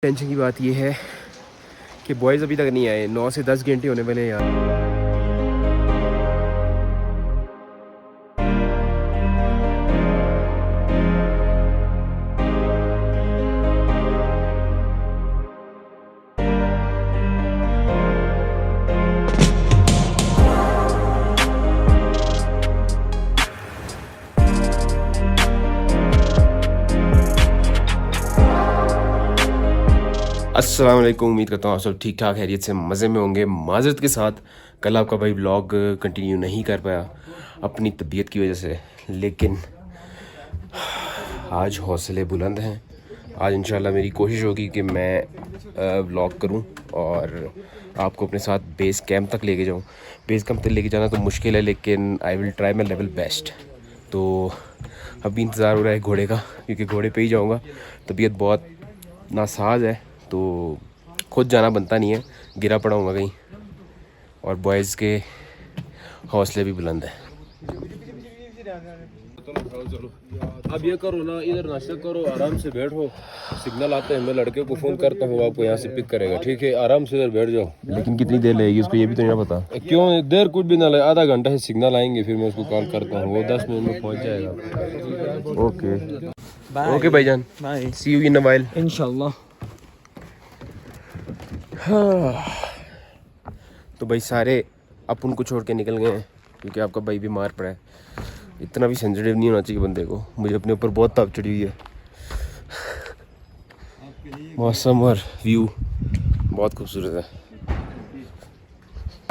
Tension की बात ये है कि बॉयज़ अभी तक नहीं आए। 9 से 10 घंटे होने वाले हैं यार। अस्सलाम वालेकुम, उम्मीद करता हूँ आप सब ठीक ठाक हैरियत से मज़े में होंगे। माज़रत के साथ कल आपका भाई व्लॉग कंटिन्यू नहीं कर पाया अपनी तबीयत की वजह से, लेकिन आज हौसले बुलंद हैं। आज इंशाल्लाह मेरी कोशिश होगी कि मैं व्लॉग करूं और आपको अपने साथ बेस कैंप तक लेके जाऊं। बेस कैंप तक लेके जाना तो मुश्किल है, लेकिन I will try my level best. तो अभी इंतज़ार हो रहा है घोड़े का, क्योंकि घोड़े पे ही जाऊँगा। तबीयत बहुत नासाज है तो खुद जाना बनता नहीं है, गिरा पड़ा हूँगा कहीं। और बॉयज़ के हौसले भी बुलंद हैं। अब ये करो ना, इधर नाश्ता करो, आराम से बैठो, सिग्नल आते हैं, मैं लड़के को फ़ोन करता हूँ, आपको यहाँ से पिक करेगा, ठीक है? आराम से इधर बैठ जाओ। लेकिन कितनी देर लगेगी उसको ये भी तो नहीं पता। क्यों देर कुछ भी ना लगे, आधा घंटा से सिग्नल आएंगे, फिर मैं उसको कॉल करता हूँ, वो 10 मिनट में पहुँच जाएगा। ओके ओके भाईजान, bye, see you in a while इंशाल्लाह। तो भाई सारे अपन को छोड़ के निकल गए हैं, क्योंकि आपका भाई बीमार पड़ा है। इतना भी सेंसिटिव नहीं होना चाहिए बंदे को। मुझे अपने ऊपर बहुत ताप चढ़ी हुई है। मौसम और व्यू बहुत खूबसूरत है।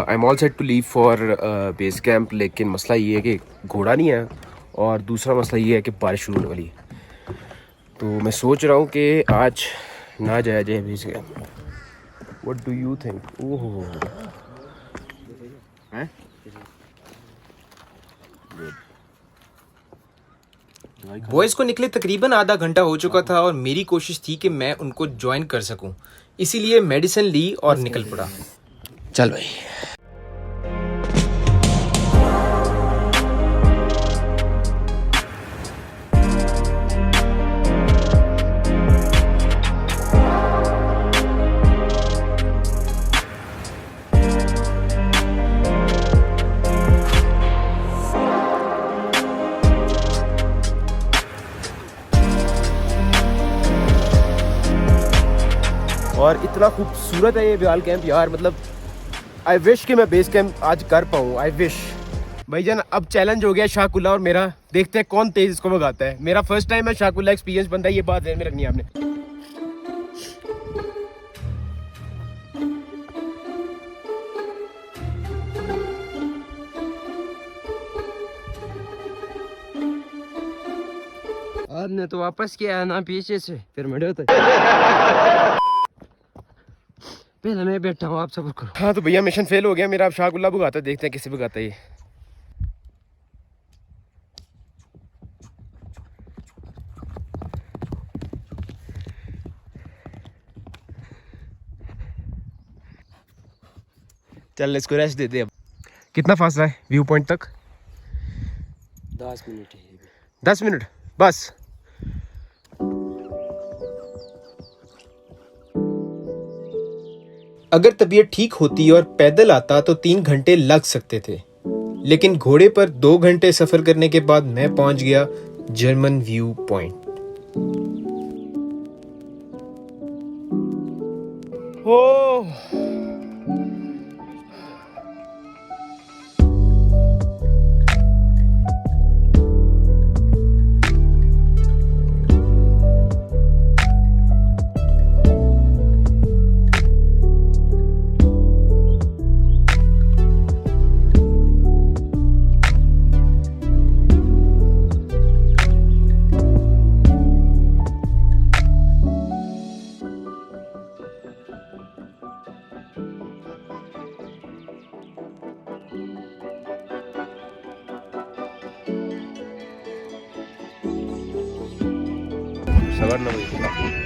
I am all set to leave for base camp, लेकिन मसला ये है कि घोड़ा नहीं है, और दूसरा मसला ये है कि बारिश शुरू होने वाली है। तो मैं सोच रहा हूँ कि आज ना जाया जाए base camp. What do you think? ओह हैं? बॉयज़ को निकले तकरीबन आधा घंटा हो चुका था और मेरी कोशिश थी कि मैं उनको ज्वाइन कर सकूं, इसीलिए मेडिसिन ली और निकल पड़ा। चल भाई। और इतना खूबसूरत है ये व्याल कैंप यार, मतलब आई विश कि मैं बेस कैंप आज कर पाऊँ। I wish. भाईजान अब चैलेंज हो गया शाकुल्ला और मेरा, देखते हैं कौन तेज इसको भगाता है। मेरा फर्स्ट टाइम है, शाकुल्ला एक्सपीरियंस बनता है, ये बात ध्यान में रखनी है आपने। आपने तो वापस किया ना पीछे से, फिर मैं डरता पहले मैं बैठा हूँ, आप सब्र करो। हाँ तो भैया मिशन फेल हो गया मेरा। अब शाकुल्ला भगाता है, देखते हैं किसे भगाता है ये। चल इसको रेस्ट दे दे। अब कितना फासला है व्यू पॉइंट तक? 10 मिनट है। 10 मिनट बस। अगर तबीयत ठीक होती और पैदल आता तो 3 घंटे लग सकते थे, लेकिन घोड़े पर 2 घंटे सफ़र करने के बाद मैं पहुंच गया German view point.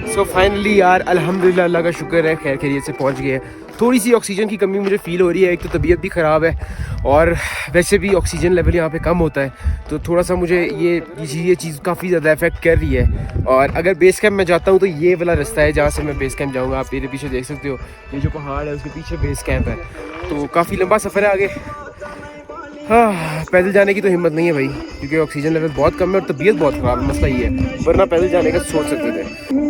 So finally यार अल्हम्दुलिल्लाह, अल्लाह का शुक्र है, खैर खैरियत से पहुंच गए। थोड़ी सी ऑक्सीजन की कमी मुझे फ़ील हो रही है। एक तो तबीयत भी ख़राब है और वैसे भी ऑक्सीजन लेवल यहाँ पे कम होता है, तो थोड़ा सा मुझे ये चीज़ काफ़ी ज़्यादा इफेक्ट कर रही है। और अगर बेस कैंप में जाता हूँ तो ये वाला रास्ता है जहाँ से मैं बेस कैंप जाऊँगा। आप मेरे पीछे देख सकते हो, ये जो पहाड़ है उसके पीछे बेस कैंप है, तो काफ़ी लंबा सफ़र है आगे। हाँ, पैदल जाने की तो हिम्मत नहीं है भाई, क्योंकि ऑक्सीजन लेवल बहुत कम है और तबीयत बहुत ख़राब है। मसला ये है, वरना पैदल जाने का सोच सकते थे।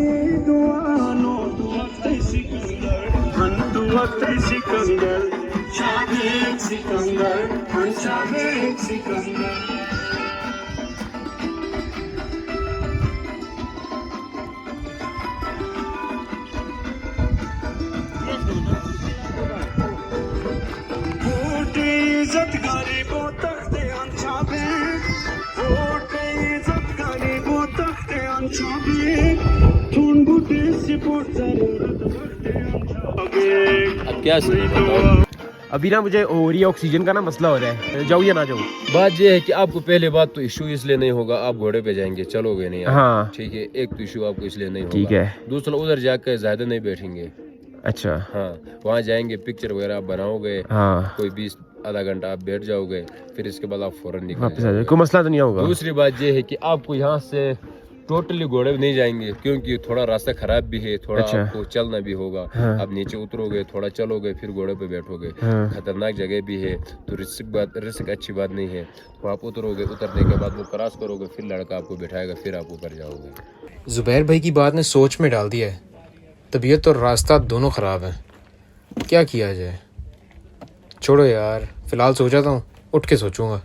अब क्या सही बताओ। अभी ना मुझे हो रही है ऑक्सीजन का ना मसला हो रहा है, जाऊँ या ना जाऊँ। बात यह है कि आपको पहले बात तो इशू इसलिए नहीं होगा, आप घोड़े पे जाएंगे, चलोगे नहीं आप। हाँ ठीक है, एक तो इशू आपको इसलिए नहीं होगा। ठीक है। दूसरा, उधर जाकर ज्यादा नहीं बैठेंगे। अच्छा। हाँ, वहाँ जाएंगे, पिक्चर वगैरह आप बनाओगे, हाँ, कोई 20 आधा घंटा आप बैठ जाओगे, फिर इसके बाद आप फौरन निकल वापस आ जाए, जाओगे। कोई मसला तो नहीं होगा। दूसरी बात यह है कि आपको यहाँ से टोटली घोड़े पे नहीं जाएंगे, क्योंकि थोड़ा रास्ता खराब भी है, थोड़ा अच्छा। आपको चलना भी होगा। हाँ। आप नीचे उतरोगे, थोड़ा चलोगे, फिर घोड़े पे बैठोगे। हाँ। खतरनाक जगह भी है, तो रिस्क अच्छी बात नहीं है। तो आप उतरोगे, उतरने के बाद वो क्रॉस करोगे, फिर लड़का आपको बिठाएगा, फिर आप ऊपर जाओगे। जुबैर भाई की बात ने सोच में डाल दिया है। तबीयत और रास्ता दोनों ख़राब हैं, क्या किया जाए। छोड़ो यार, फ़िलहाल सोचा हूँ, उठ के सोचूंगा।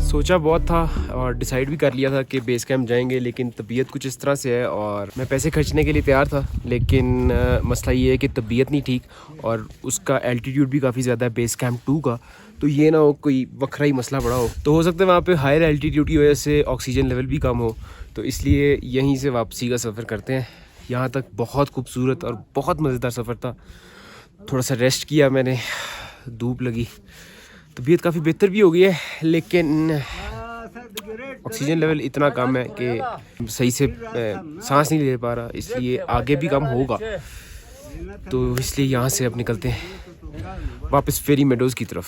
सोचा बहुत था और डिसाइड भी कर लिया था कि बेस कैंप जाएंगे, लेकिन तबीयत कुछ इस तरह से है और मैं पैसे खर्चने के लिए तैयार था, लेकिन मसला ये है कि तबीयत नहीं ठीक और उसका एल्टीट्यूड भी काफ़ी ज़्यादा है बेस कैंप 2 का, तो ये ना हो कोई वखरा ही मसला बड़ा हो। तो हो सकता है वहाँ पे हायर एल्टीट्यूड की वजह से ऑक्सीजन लेवल भी कम हो, तो इसलिए यहीं से वापसी का सफ़र करते हैं। यहाँ तक बहुत खूबसूरत और बहुत मज़ेदार सफ़र था। थोड़ा सा रेस्ट किया मैंने, धूप लगी, तबीयत काफ़ी बेहतर भी हो गई है, लेकिन ऑक्सीजन लेवल इतना कम है कि सही से सांस नहीं ले पा रहा, इसलिए आगे भी कम होगा। तो इसलिए यहाँ से अब निकलते हैं वापस फेरी मेडोज़ की तरफ।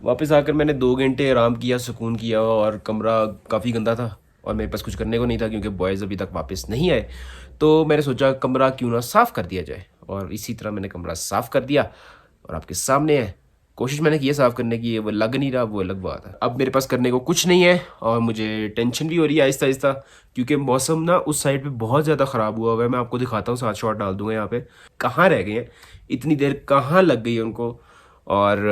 वापस आकर मैंने 2 घंटे आराम किया, सुकून किया और कमरा काफ़ी गंदा था और मेरे पास कुछ करने को नहीं था क्योंकि बॉयज़ अभी तक वापस नहीं आए। तो मैंने सोचा कमरा क्यों ना साफ़ कर दिया जाए, और इसी तरह मैंने कमरा साफ़ कर दिया और आपके सामने है। कोशिश मैंने की है साफ़ करने की, वो लग नहीं रहा, वो अलग बात है। अब मेरे पास करने को कुछ नहीं है और मुझे टेंशन भी हो रही है आहिस्ता आहिस्ता, क्योंकि मौसम ना उस साइड पे बहुत ज़्यादा ख़राब हुआ है। मैं आपको दिखाता हूँ, 7 शॉट डाल दूँगा यहाँ पे। कहाँ रह गए हैं इतनी देर, कहाँ लग गई है उनको, और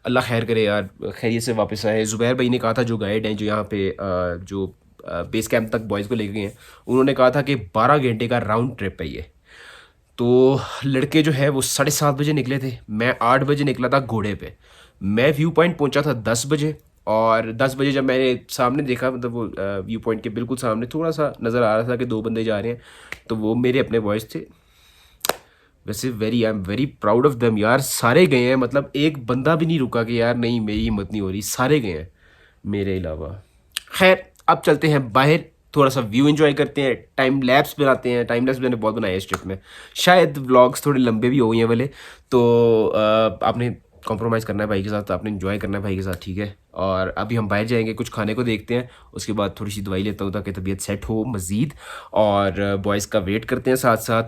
अल्लाह खैर करे यार, खैरियत से वापस आए। ज़ुबैर भाई ने कहा था, जो गाइड हैं जो यहाँ पे जो बेस कैंप तक बॉयज़ को लेके गए हैं, उन्होंने कहा था कि 12 घंटे का राउंड ट्रिप है ये। तो लड़के जो है वो 7:30 बजे निकले थे, मैं 8 बजे निकला था घोड़े पे। मैं व्यू पॉइंट पहुँचा था 10 बजे, और 10 बजे जब मैंने सामने देखा, मतलब वो व्यू पॉइंट के बिल्कुल सामने थोड़ा सा नज़र आ रहा था कि 2 बंदे जा रहे हैं, तो वो मेरे अपने बॉयज़ थे। वैसे I am very proud of them यार, सारे गए हैं, मतलब एक बंदा भी नहीं रुका कि यार नहीं मेरी हिम्मत नहीं हो रही, सारे गए हैं मेरे अलावा। खैर अब चलते हैं बाहर, थोड़ा सा व्यू एंजॉय करते हैं, टाइम लैप्स बनाते हैं। टाइम लैप्स मैंने बहुत बनाए इस ट्रिप में, शायद व्लॉग्स थोड़े लंबे भी हो गए हैं वाले, तो आपने कॉम्प्रोमाइज़ करना है भाई के साथ, आपने एंजॉय करना है भाई के साथ, ठीक है। और अभी हम बाहर जाएंगे, कुछ खाने को देखते हैं, उसके बाद थोड़ी सी दवाई लेता हूँ ताकि तबीयत सेट हो मज़ीद, और बॉयज़ का वेट करते हैं साथ साथ,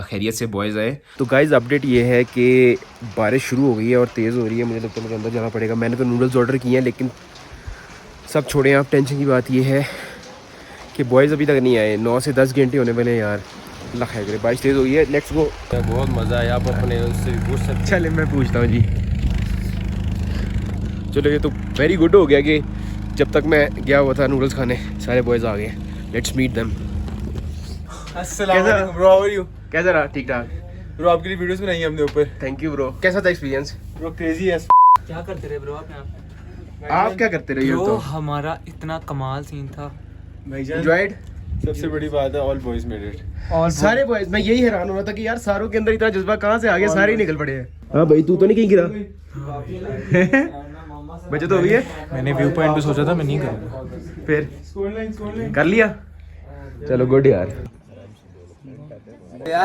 खैरियत से बॉयज़ आए। तो गाइज़ अपडेट ये है कि बारिश शुरू हो गई है और तेज़ हो रही है, मुझे लगता है मुझे अंदर जाना पड़ेगा। मैंने तो नूडल्स ऑर्डर किए हैं, लेकिन सब छोड़ें आप, टेंशन की बात ये है कि बॉयज़ अभी तक नहीं आए। 9 से 10 घंटे होने वाले हैं यार, अल्लाह खैर करे। बारिश तेज़ हो गई है, लेट्स गो। बहुत मज़ा आया, आप अपने उनसे भी पूछ सकते चले मैं पूछता हूँ जी। चलो ये तो वेरी गुड हो गया कि जब तक मैं गया हुआ था नूडल्स खाने, सारे बॉयज़ आ गए। Let's meet them. अस्सलाम वालेकुम ब्रो, हाउ आर यू? कैसा रहा? ठीक ठाक ब्रो, आपके लिए वीडियोस बनाई हैं हमने ऊपर। Thank you bro. कैसा था एक्सपीरियंस? ब्रो क्रेजी है। क्या करते रहे ब्रो आप यहाँ? आप क्या करते रहे? ब्रो तो हमारा इतना कमाल सीन था। भाईजान, एंजॉयड। सबसे बड़ी बात है ऑल बॉयज मेड इट। और सारे बॉयज, मैं यही हैरान हो रहा था कि यार सारों के अंदर इतना जज्बा कहाँ से आ गया, सारे ही निकल पड़े हैं। हाँ भाई, तू तो नहीं कहीं गिरा? बचत हो गई है? मैंने व्यू पॉइंट पे सोचा था मैं नहीं करूँगा, फिर कर लिया। चलो गुड यार।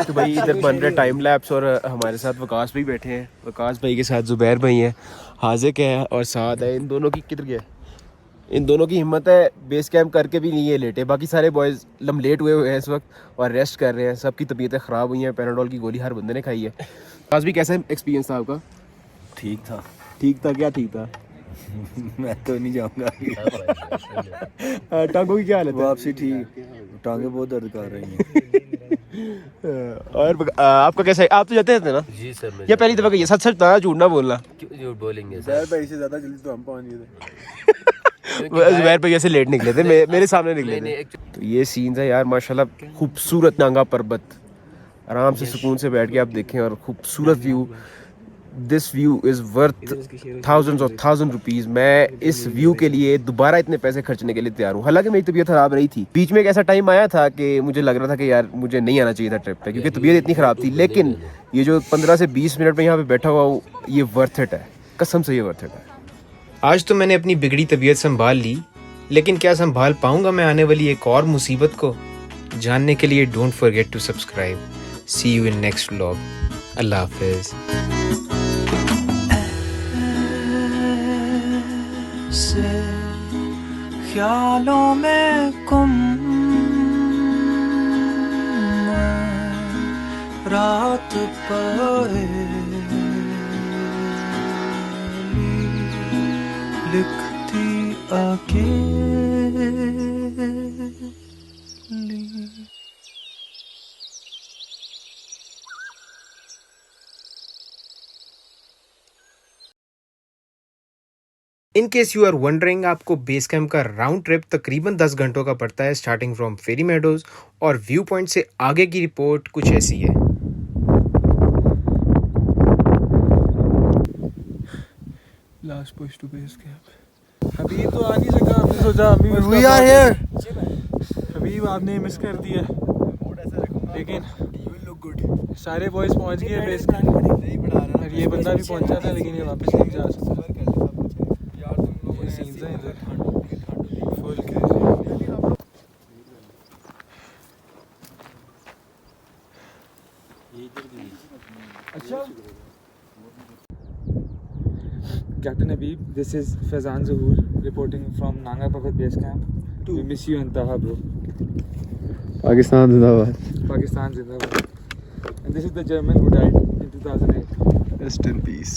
तो भाई इधर बन रहे टाइम लैप्स, और हमारे साथ वकास भाई बैठे हैं। वकास भाई के साथ जुबैर भाई हैं, हाजिक है, और साथ है इन दोनों की, किधर गया? इन दोनों की हिम्मत है, बेस कैंप करके भी नहीं है लेटे। बाकी सारे बॉयज़ लेट हुए हैं इस वक्त और रेस्ट कर रहे हैं। सबकी तबीयतें ख़राब हुई हैं, पैराडोल की गोली हर बंदे ने खाई है। वकास भी कैसा एक्सपीरियंस था आपका? ठीक था। ठीक था? क्या ठीक था? मैं तो नहीं जाऊंगा। टांगों की क्या हालत है? वापसी ठीक, टांगे बहुत दर्द कर रही हैं। और आपका कैसा है? आप तो जाते थे ना? जी सर, मैं ये पहली दफ़ा कही है, सच सच था, झूठ ना बोलना। क्यों झूठ बोलेंगे सर सर? भाई से ज्यादा जल्दी तो हम पहुंच गए थे। जुबैर भाई ऐसे लेट निकले थे, मेरे सामने निकले थे। तो ये सीन था यार, माशाल्लाह खूबसूरत नांगा पर्वत, आराम से सुकून से बैठ के आप देखें, और खूबसूरत view. This view is worth thousands of thousand rupees. मैं इस व्यू के लिए दोबारा इतने पैसे खर्चने के लिए तैयार हूँ। हालांकि मेरी तबीयत ख़राब रही थी, बीच में एक ऐसा टाइम आया था कि मुझे लग रहा था कि यार मुझे नहीं आना चाहिए था ट्रिप पे, क्योंकि तबीयत इतनी ख़राब थी। लेकिन ये जो 15 से 20 मिनट में यहाँ पे बैठा हुआ हूँ, ये वर्थ इट है, कसम से ये वर्थ इट है। आज तो मैंने अपनी बिगड़ी तबीयत संभाल ली, लेकिन क्या संभाल पाऊंगा मैं आने वाली एक और मुसीबत को? जानने के लिए don't forget to subscribe. See you in next vlog. अल्लाह हाफिज़। ख्यालों में गुम रात पाए लिखती अकेली। In case you are wondering, आपको बेस कैंप का राउंड ट्रिप तकरीबन 10 घंटों का पड़ता है, स्टार्टिंग फ्रॉम फेरी मेडोज, और व्यू पॉइंट से आगे की रिपोर्ट कुछ ऐसी है। Last push to base camp. Habib तो आ नहीं सका, हमने सोचा We are here. हबीब आपने मिस कर दिया, लेकिन सारे बॉयज पहुंच गए बेस कैंप। और ये बंदा भी पहुंचा था, लेकिन ये वापस नहीं जा सकता। ये सीन्स हैं इधर full Captain Habib, this is Faizan Zahoor reporting from Nanga Parbat Base Camp. We miss you Antaha, bro. Pakistan जिंदाबाद। Pakistan Zindabad. And this is the German who died in 2008. Rest in peace.